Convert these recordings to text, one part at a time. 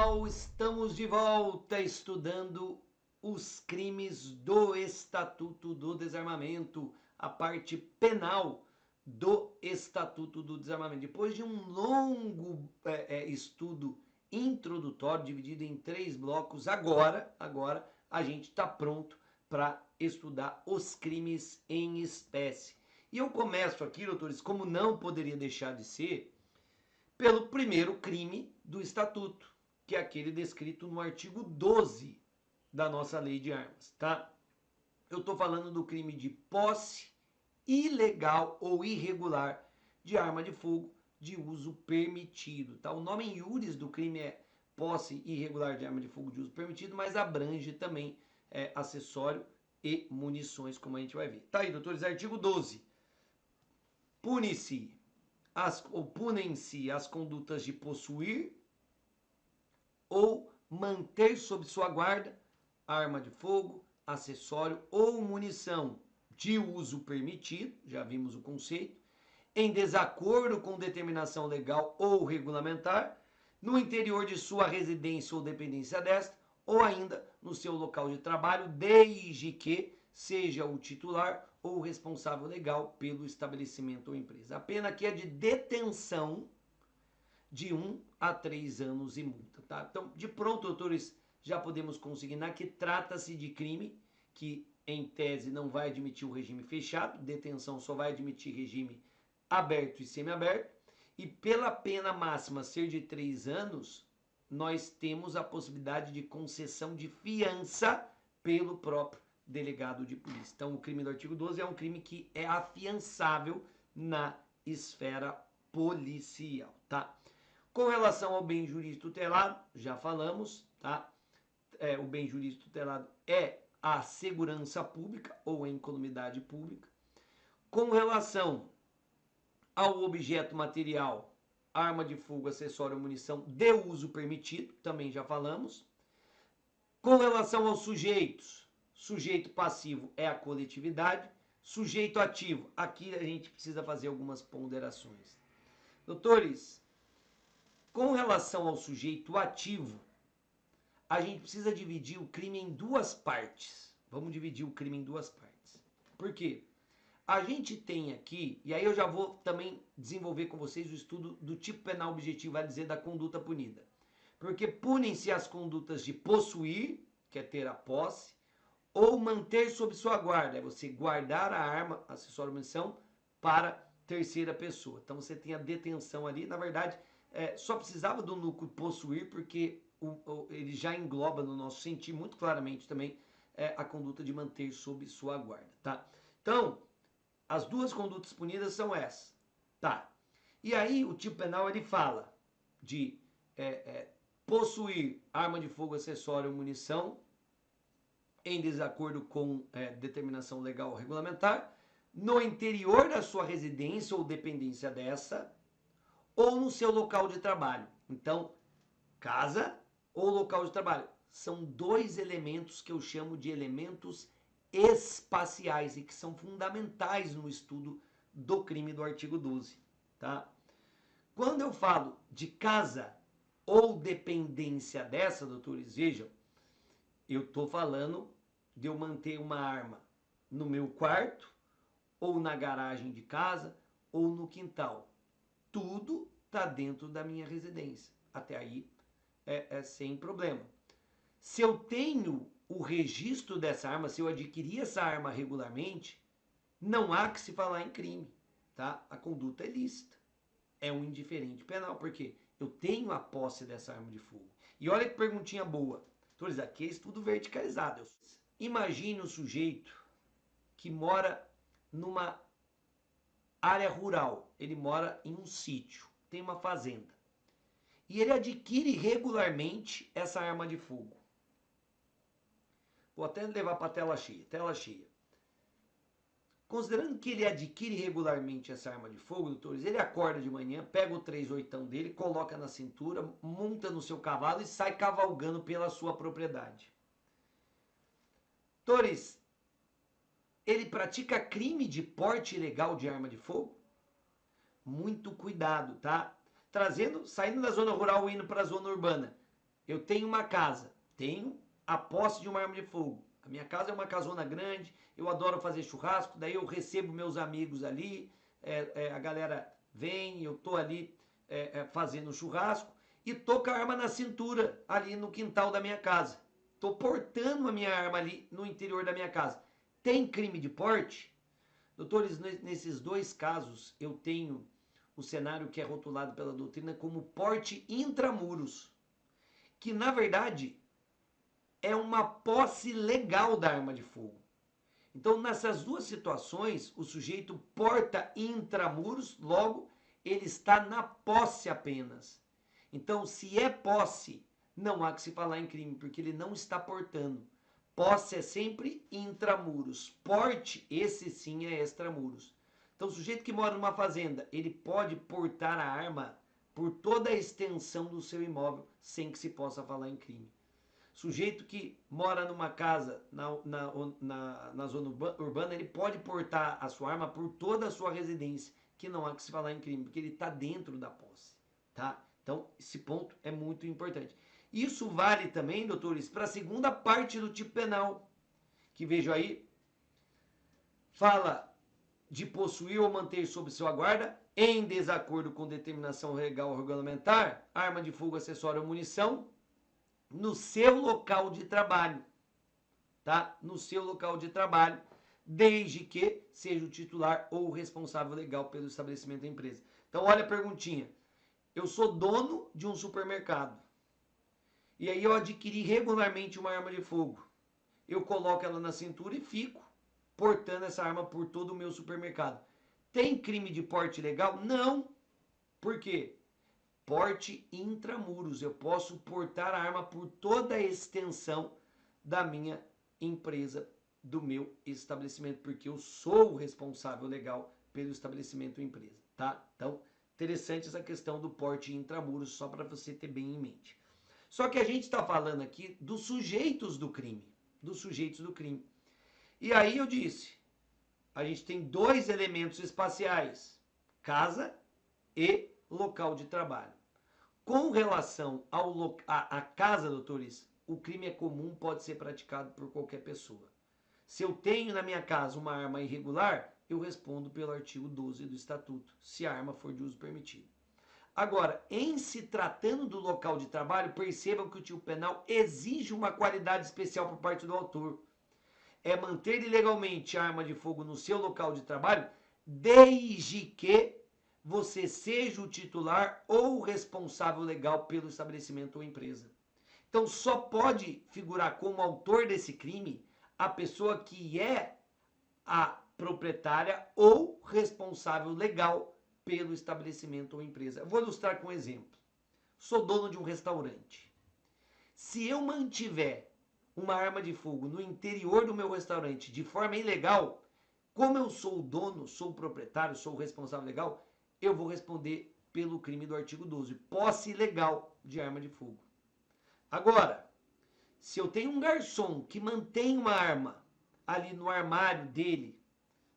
pessoal, estamos de volta estudando os crimes do Estatuto do Desarmamento, a parte penal do Estatuto do Desarmamento. Depois de um longo estudo introdutório, dividido em 3 blocos, agora a gente está pronto para estudar os crimes em espécie. E eu começo aqui, doutores, como não poderia deixar de ser, pelo primeiro crime do Estatuto, que é aquele descrito no artigo 12 da nossa Lei de Armas, tá? Eu estou falando do crime de posse ilegal ou irregular de arma de fogo de uso permitido, tá? O nome em iuris do crime é posse irregular de arma de fogo de uso permitido, mas abrange também acessório e munições, como a gente vai ver. Tá aí, doutores, artigo 12. Pune-se punem-se as condutas de possuir ou manter sob sua guarda arma de fogo, acessório ou munição de uso permitido, já vimos o conceito, em desacordo com determinação legal ou regulamentar, no interior de sua residência ou dependência desta, ou ainda no seu local de trabalho, desde que seja o titular ou responsável legal pelo estabelecimento ou empresa. A pena aqui é de detenção de 1 a 3 anos e multa, tá? Então, de pronto, doutores, já podemos consignar que trata-se de crime que, em tese, não vai admitir o regime fechado, detenção só vai admitir regime aberto e semiaberto, e pela pena máxima ser de 3 anos, nós temos a possibilidade de concessão de fiança pelo próprio delegado de polícia. Então, o crime do artigo 12 é um crime que é afiançável na esfera policial, tá? Com relação ao bem jurídico tutelado, já falamos, tá? O bem jurídico tutelado é a segurança pública ou a incolumidade pública. Com relação ao objeto material, arma de fogo, acessório ou munição de uso permitido, também já falamos. Com relação aos sujeitos, sujeito passivo é a coletividade, sujeito ativo, aqui a gente precisa fazer algumas ponderações. Doutores, com relação ao sujeito ativo, a gente precisa dividir o crime em 2 partes. Vamos dividir o crime em 2 partes. Por quê? A gente tem aqui, e aí eu já vou também desenvolver com vocês o estudo do tipo penal objetivo, vai dizer da conduta punida. Porque punem-se as condutas de possuir, que é ter a posse, ou manter sob sua guarda, é você guardar a arma, acessório ou munição, para terceira pessoa. Então você tem a detenção ali, na verdade, só precisava do núcleo possuir, porque ele já engloba no nosso sentir muito claramente também a conduta de manter sob sua guarda, tá? Então, as 2 condutas punidas são essas, tá? E aí o tipo penal ele fala de possuir arma de fogo, acessório ou munição em desacordo com determinação legal ou regulamentar, no interior da sua residência ou dependência dessa, ou no seu local de trabalho. Então, casa ou local de trabalho. São 2 elementos que eu chamo de elementos espaciais e que são fundamentais no estudo do crime do artigo 12, tá? Quando eu falo de casa ou dependência dessa, doutores, vejam, eu estou falando de eu manter uma arma no meu quarto, ou na garagem de casa, ou no quintal. Tudo está dentro da minha residência. Até aí é sem problema. Se eu tenho o registro dessa arma, se eu adquiri essa arma regularmente, não há que se falar em crime, tá? A conduta é lícita. É um indiferente penal, porque eu tenho a posse dessa arma de fogo. E olha que perguntinha boa. Então, aqui é estudo verticalizado. Imagine um sujeito que mora numa área rural. Ele mora em um sítio, tem uma fazenda. E ele adquire regularmente essa arma de fogo. Vou até levar para a tela cheia. Considerando que ele adquire regularmente essa arma de fogo, doutores, ele acorda de manhã, pega o 38 dele, coloca na cintura, monta no seu cavalo e sai cavalgando pela sua propriedade. Doutores, ele pratica crime de porte ilegal de arma de fogo? Muito cuidado, tá? Saindo da zona rural e indo para a zona urbana. eu tenho uma casa, tenho a posse de uma arma de fogo. A minha casa é uma casona grande, eu adoro fazer churrasco, daí eu recebo meus amigos ali, a galera vem, eu tô ali fazendo churrasco e tô com a arma na cintura ali no quintal da minha casa. Tô portando a minha arma ali no interior da minha casa. Tem crime de porte? Doutores, nesses dois casos eu tenho o cenário que é rotulado pela doutrina como porte intramuros, que na verdade é uma posse legal da arma de fogo. Então, nessas duas situações, o sujeito porta intramuros, logo, ele está na posse apenas. Então, se é posse, não há que se falar em crime, porque ele não está portando. Posse é sempre intramuros. Porte, esse sim é extramuros. Então, o sujeito que mora numa fazenda, ele pode portar a arma por toda a extensão do seu imóvel, sem que se possa falar em crime. Sujeito que mora numa casa na zona urbana, ele pode portar a sua arma por toda a sua residência, que não há que se falar em crime, porque ele está dentro da posse, tá? Então, esse ponto é muito importante. Isso vale também, doutores, para a segunda parte do tipo penal, que vejo aí, fala de possuir ou manter sob sua guarda, em desacordo com determinação legal ou regulamentar, arma de fogo, acessório ou munição, no seu local de trabalho, tá? No seu local de trabalho, desde que seja o titular ou o responsável legal pelo estabelecimento da empresa. Então, olha a perguntinha. Eu sou dono de um supermercado. E aí eu adquiri regularmente uma arma de fogo. Eu coloco ela na cintura e fico portando essa arma por todo o meu supermercado. Tem crime de porte legal? Não. Por quê? Porte intramuros. Eu posso portar a arma por toda a extensão da minha empresa, do meu estabelecimento, porque eu sou o responsável legal pelo estabelecimento ou empresa, tá? Então, interessante essa questão do porte intramuros, só para você ter bem em mente. Só que a gente está falando aqui dos sujeitos do crime, dos sujeitos do crime. E aí eu disse, a gente tem dois elementos espaciais, casa e local de trabalho. Com relação à casa, doutores, o crime é comum, pode ser praticado por qualquer pessoa. Se eu tenho na minha casa uma arma irregular, eu respondo pelo artigo 12 do Estatuto, se a arma for de uso permitido. Agora, em se tratando do local de trabalho, percebam que o tipo penal exige uma qualidade especial por parte do autor. É manter ilegalmente a arma de fogo no seu local de trabalho, desde que você seja o titular ou o responsável legal pelo estabelecimento ou empresa. Então, só pode figurar como autor desse crime a pessoa que é a proprietária ou responsável legal pelo estabelecimento ou empresa. Eu vou ilustrar com um exemplo. Sou dono de um restaurante. Se eu mantiver uma arma de fogo no interior do meu restaurante de forma ilegal, como eu sou o dono, sou o proprietário, sou o responsável legal, eu vou responder pelo crime do artigo 12, posse ilegal de arma de fogo. Agora, se eu tenho um garçom que mantém uma arma ali no armário dele,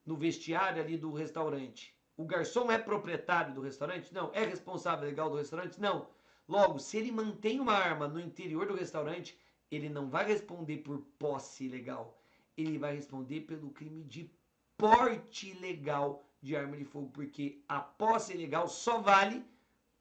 no vestiário ali do restaurante, o garçom é proprietário do restaurante? Não. É responsável legal do restaurante? Não. Logo, se ele mantém uma arma no interior do restaurante, ele não vai responder por posse ilegal. Ele vai responder pelo crime de porte ilegal de arma de fogo, porque a posse ilegal só vale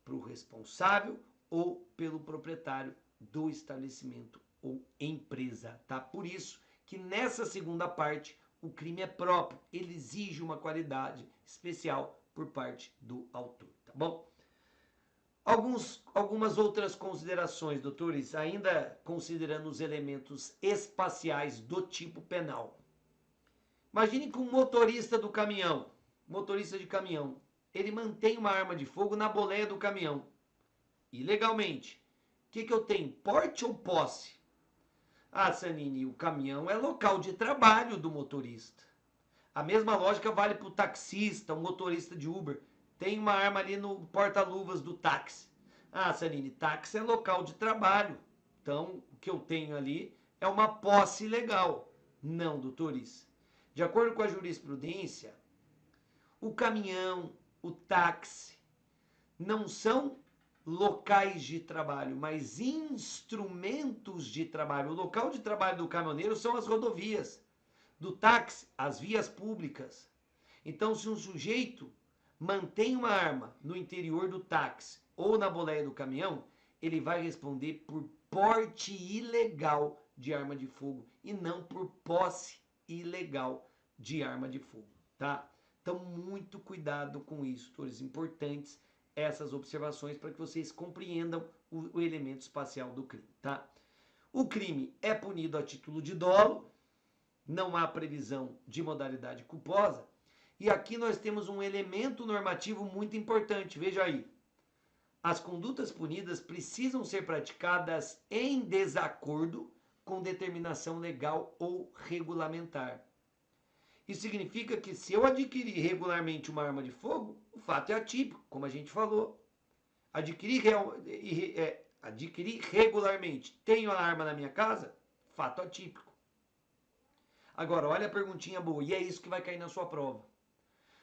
para o responsável ou pelo proprietário do estabelecimento ou empresa, tá? Por isso que nessa segunda parte o crime é próprio, ele exige uma qualidade especial por parte do autor, tá bom? Algumas outras considerações, doutores, ainda considerando os elementos espaciais do tipo penal. Imagine que um motorista do caminhão, motorista de caminhão, ele mantém uma arma de fogo na boleia do caminhão, ilegalmente. O que eu tenho? Porte ou posse? Ah, Sanini, o caminhão é local de trabalho do motorista. A mesma lógica vale para o taxista, o motorista de Uber. Tem uma arma ali no porta-luvas do táxi. Ah, Sanini, táxi é local de trabalho. Então, o que eu tenho ali é uma posse legal. Não, doutores. De acordo com a jurisprudência, o caminhão, o táxi, não são locais de trabalho, mas instrumentos de trabalho. O local de trabalho do caminhoneiro são as rodovias, do táxi, as vias públicas. Então, se um sujeito mantém uma arma no interior do táxi ou na boleia do caminhão, ele vai responder por porte ilegal de arma de fogo e não por posse ilegal de arma de fogo, tá? Então, muito cuidado com isso, doutores. Importantes essas observações para que vocês compreendam o elemento espacial do crime, tá? O crime é punido a título de dolo, não há previsão de modalidade culposa, e aqui nós temos um elemento normativo muito importante, veja aí. As condutas punidas precisam ser praticadas em desacordo com determinação legal ou regulamentar. Isso significa que se eu adquirir regularmente uma arma de fogo, o fato é atípico, como a gente falou. Adquirir regularmente, tenho a arma na minha casa, fato atípico. Agora, olha a perguntinha boa, e é isso que vai cair na sua prova.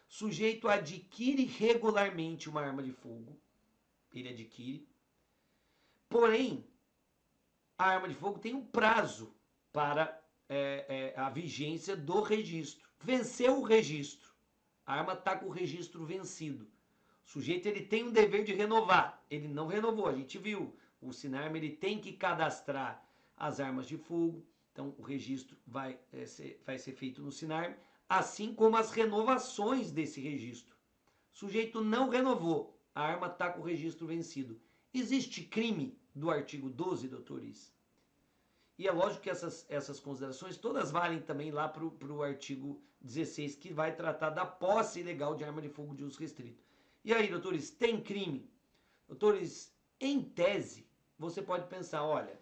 Sujeito adquire regularmente uma arma de fogo, ele adquire, porém, a arma de fogo tem um prazo para a vigência do registro. Venceu o registro, a arma está com o registro vencido. O sujeito ele tem um dever de renovar, ele não renovou, a gente viu. O Sinarma ele tem que cadastrar as armas de fogo, então o registro vai ser feito no Sinarma, assim como as renovações desse registro. O sujeito não renovou, a arma está com o registro vencido. Existe crime do artigo 12, doutores? E é lógico que essas considerações todas valem também lá para o artigo 16, que vai tratar da posse ilegal de arma de fogo de uso restrito. E aí, doutores, tem crime? Doutores, em tese, você pode pensar, olha,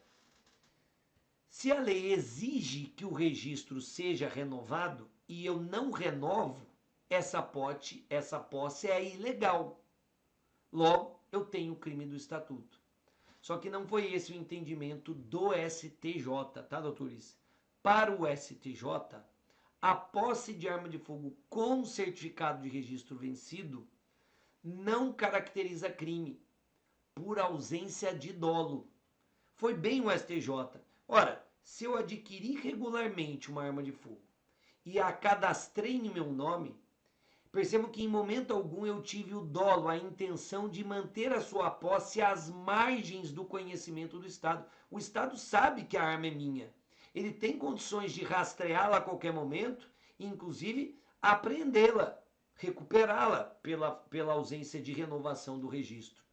se a lei exige que o registro seja renovado e eu não renovo, essa posse é ilegal. Logo, eu tenho o crime do estatuto. Só que não foi esse o entendimento do STJ, tá, doutores? Para o STJ, a posse de arma de fogo com certificado de registro vencido não caracteriza crime por ausência de dolo. Foi bem o STJ. Ora, se eu adquirir regularmente uma arma de fogo e a cadastrei em meu nome, percebo que em momento algum eu tive o dolo, a intenção de manter a sua posse às margens do conhecimento do Estado. O Estado sabe que a arma é minha. Ele tem condições de rastreá-la a qualquer momento, inclusive apreendê-la, recuperá-la pela ausência de renovação do registro.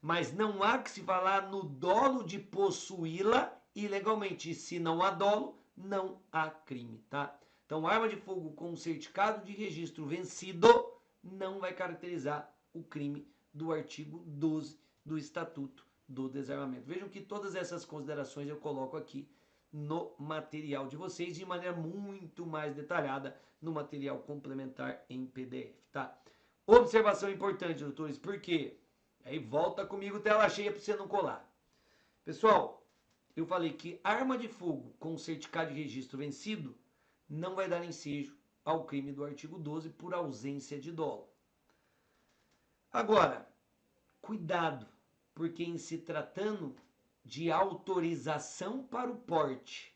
Mas não há que se falar no dolo de possuí-la ilegalmente. E se não há dolo, não há crime, tá? Então, arma de fogo com certificado de registro vencido não vai caracterizar o crime do artigo 12 do Estatuto do Desarmamento. Vejam que todas essas considerações eu coloco aqui no material de vocês de maneira muito mais detalhada no material complementar em PDF, tá? Observação importante, doutores, por quê? Aí volta comigo tela cheia para você não colar. Pessoal, eu falei que arma de fogo com certificado de registro vencido não vai dar ensejo ao crime do artigo 12 por ausência de dolo. Agora, cuidado, porque em se tratando de autorização para o porte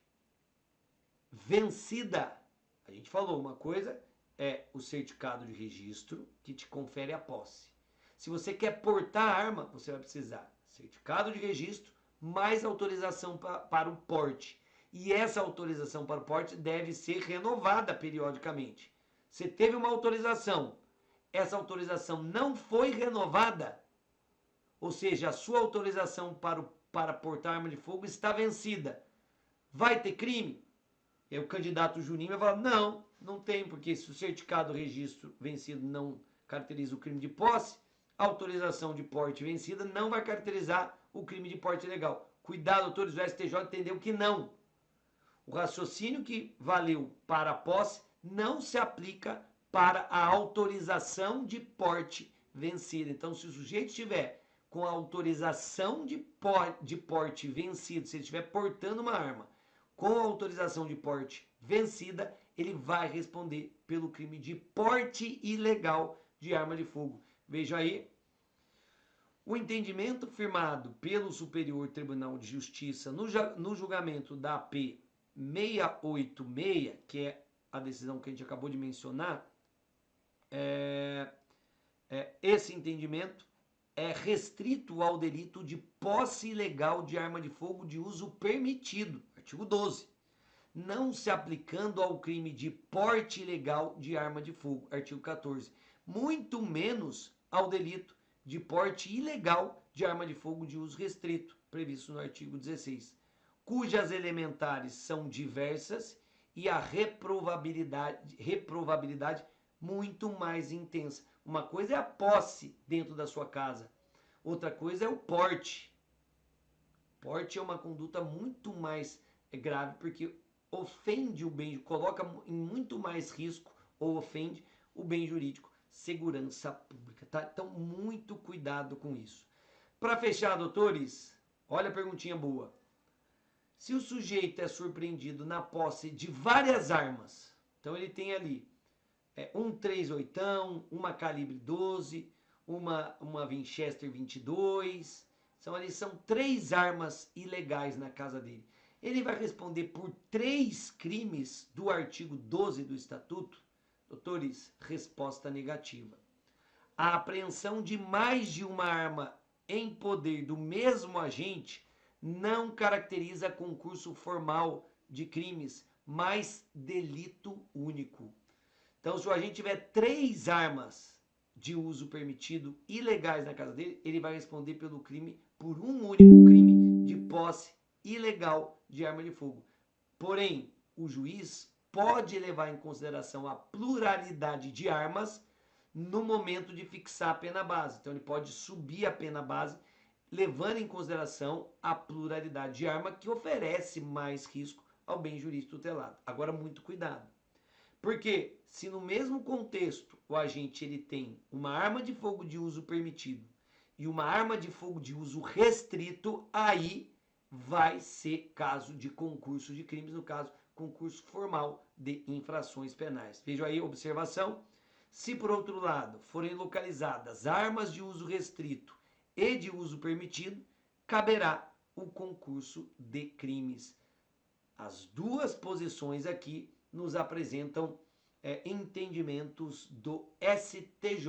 vencida, a gente falou, uma coisa é o certificado de registro que te confere a posse. Se você quer portar a arma, você vai precisar certificado de registro mais autorização para o porte. E essa autorização para o porte deve ser renovada periodicamente. Você teve uma autorização, essa autorização não foi renovada, ou seja, a sua autorização para portar arma de fogo está vencida. Vai ter crime? E o candidato Juninho vai falar, não tem, porque se o certificado de registro vencido não caracteriza o crime de posse, a autorização de porte vencida não vai caracterizar o crime de porte ilegal. Cuidado, doutores, o STJ entendeu que não. O raciocínio que valeu para a posse não se aplica para a autorização de porte vencida. Então, se o sujeito estiver com a autorização de porte vencido, se ele estiver portando uma arma com a autorização de porte vencida, ele vai responder pelo crime de porte ilegal de arma de fogo. Veja aí, O entendimento firmado pelo Superior Tribunal de Justiça no julgamento da AP 686, que é a decisão que a gente acabou de mencionar, esse entendimento é restrito ao delito de posse ilegal de arma de fogo de uso permitido, artigo 12, não se aplicando ao crime de porte ilegal de arma de fogo, artigo 14, muito menos ao delito de porte ilegal de arma de fogo de uso restrito, previsto no artigo 16, cujas elementares são diversas e a reprovabilidade muito mais intensa. Uma coisa é a posse dentro da sua casa, outra coisa é o porte. Porte é uma conduta muito mais grave, porque ofende o bem, coloca em muito mais risco ou ofende o bem jurídico, segurança pública, tá? Então, muito cuidado com isso. Para fechar, doutores, olha a perguntinha boa. Se o sujeito é surpreendido na posse de várias armas, então ele tem ali um 38, uma calibre 12, uma Winchester 22, são 3 armas ilegais na casa dele. Ele vai responder por 3 crimes do artigo 12 do Estatuto? Doutores, resposta negativa. A apreensão de mais de uma arma em poder do mesmo agente não caracteriza concurso formal de crimes, mas delito único. Então, se o agente tiver 3 armas de uso permitido ilegais na casa dele, ele vai responder pelo crime, por um único crime de posse ilegal de arma de fogo. Porém, o juiz pode levar em consideração a pluralidade de armas no momento de fixar a pena base. Então, ele pode subir a pena base, levando em consideração a pluralidade de arma que oferece mais risco ao bem jurídico tutelado. Agora, muito cuidado. Porque se no mesmo contexto o agente ele tem uma arma de fogo de uso permitido e uma arma de fogo de uso restrito, aí vai ser caso de concurso de crimes, no caso, concurso formal de infrações penais. Veja aí a observação. Se, por outro lado, forem localizadas armas de uso restrito e de uso permitido, caberá o concurso de crimes. As duas posições aqui nos apresentam entendimentos do STJ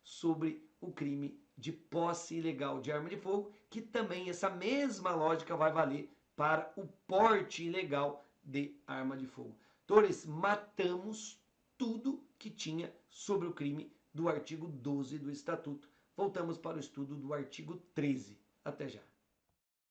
sobre o crime de posse ilegal de arma de fogo, que também essa mesma lógica vai valer para o porte ilegal de arma de fogo. Doutores, matamos tudo que tinha sobre o crime do artigo 12 do Estatuto. Voltamos para o estudo do artigo 13. Até já.